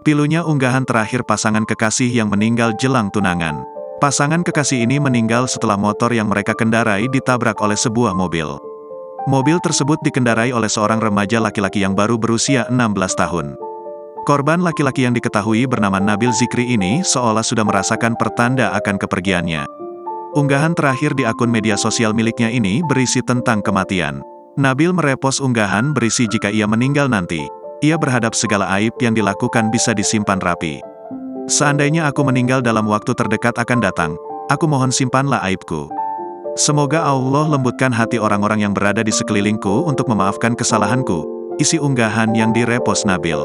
Pilunya unggahan terakhir pasangan kekasih yang meninggal jelang tunangan. Pasangan kekasih ini meninggal setelah motor yang mereka kendarai ditabrak oleh sebuah mobil. Mobil tersebut dikendarai oleh seorang remaja laki-laki yang baru berusia 16 tahun. Korban laki-laki yang diketahui bernama Nabil Zikri ini seolah sudah merasakan pertanda akan kepergiannya. Unggahan terakhir di akun media sosial miliknya ini berisi tentang kematian. Nabil merepost unggahan berisi jika ia meninggal nanti, ia berharap segala aib yang dilakukan bisa disimpan rapi. Seandainya aku meninggal dalam waktu terdekat akan datang, aku mohon simpanlah aibku. Semoga Allah lembutkan hati orang-orang yang berada di sekelilingku untuk memaafkan kesalahanku, isi unggahan yang direpost Nabil.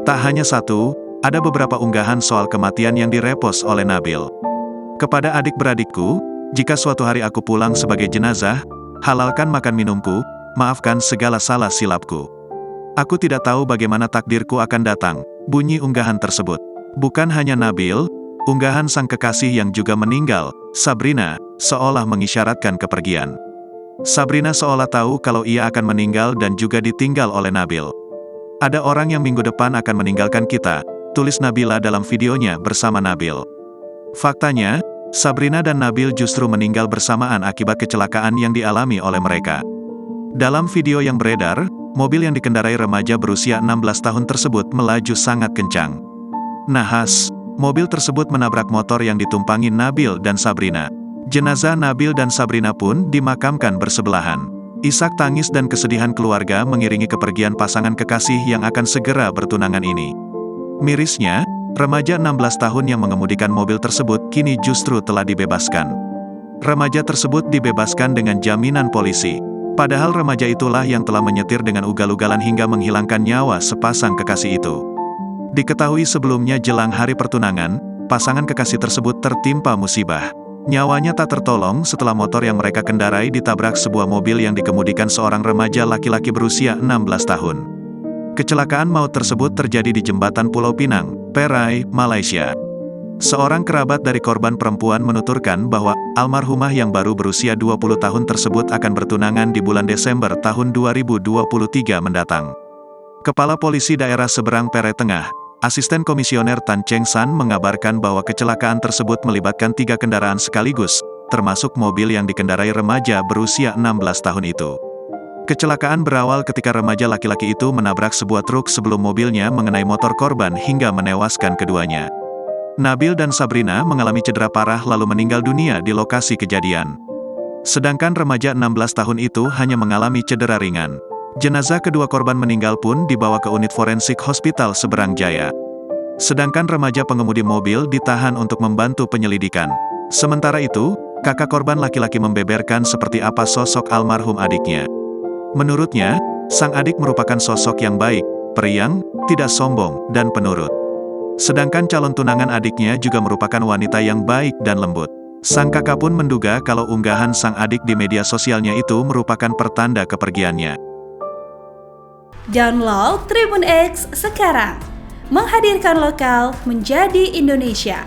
Tak hanya satu, ada beberapa unggahan soal kematian yang direpost oleh Nabil. Kepada adik-beradikku, jika suatu hari aku pulang sebagai jenazah, halalkan makan minumku, maafkan segala salah silapku. Aku tidak tahu bagaimana takdirku akan datang, bunyi unggahan tersebut. Bukan hanya Nabil, unggahan sang kekasih yang juga meninggal, Sabrina, seolah mengisyaratkan kepergian. Sabrina seolah tahu kalau ia akan meninggal dan juga ditinggal oleh Nabil. Ada orang yang minggu depan akan meninggalkan kita, tulis Nabila dalam videonya bersama Nabil. Faktanya, Sabrina dan Nabil justru meninggal bersamaan akibat kecelakaan yang dialami oleh mereka. Dalam video yang beredar, mobil yang dikendarai remaja berusia 16 tahun tersebut melaju sangat kencang. Nahas, mobil tersebut menabrak motor yang ditumpangi Nabil dan Sabrina. Jenazah Nabil dan Sabrina pun dimakamkan bersebelahan. Isak tangis dan kesedihan keluarga mengiringi kepergian pasangan kekasih yang akan segera bertunangan ini. Mirisnya, remaja 16 tahun yang mengemudikan mobil tersebut kini justru telah dibebaskan. Remaja tersebut dibebaskan dengan jaminan polisi. Padahal remaja itulah yang telah menyetir dengan ugal-ugalan hingga menghilangkan nyawa sepasang kekasih itu. Diketahui sebelumnya jelang hari pertunangan, pasangan kekasih tersebut tertimpa musibah. Nyawanya tak tertolong setelah motor yang mereka kendarai ditabrak sebuah mobil yang dikemudikan seorang remaja laki-laki berusia 16 tahun. Kecelakaan maut tersebut terjadi di jembatan Pulau Pinang, Perai, Malaysia. Seorang kerabat dari korban perempuan menuturkan bahwa almarhumah yang baru berusia 20 tahun tersebut akan bertunangan di bulan Desember tahun 2023 mendatang. Kepala Polisi Daerah Seberang Perai Tengah, Asisten Komisioner Tan Cheng San mengabarkan bahwa kecelakaan tersebut melibatkan 3 kendaraan sekaligus, termasuk mobil yang dikendarai remaja berusia 16 tahun itu. Kecelakaan berawal ketika remaja laki-laki itu menabrak sebuah truk sebelum mobilnya mengenai motor korban hingga menewaskan keduanya. Nabil dan Sabrina mengalami cedera parah lalu meninggal dunia di lokasi kejadian. Sedangkan remaja 16 tahun itu hanya mengalami cedera ringan. Jenazah kedua korban meninggal pun dibawa ke unit forensik Hospital Seberang Jaya. Sedangkan remaja pengemudi mobil ditahan untuk membantu penyelidikan. Sementara itu, kakak korban laki-laki membeberkan seperti apa sosok almarhum adiknya. Menurutnya, sang adik merupakan sosok yang baik, periang, tidak sombong, dan penurut. Sedangkan calon tunangan adiknya juga merupakan wanita yang baik dan lembut. Sang kakak pun menduga kalau unggahan sang adik di media sosialnya itu merupakan pertanda kepergiannya. Download Tribun X sekarang, menghadirkan lokal menjadi Indonesia.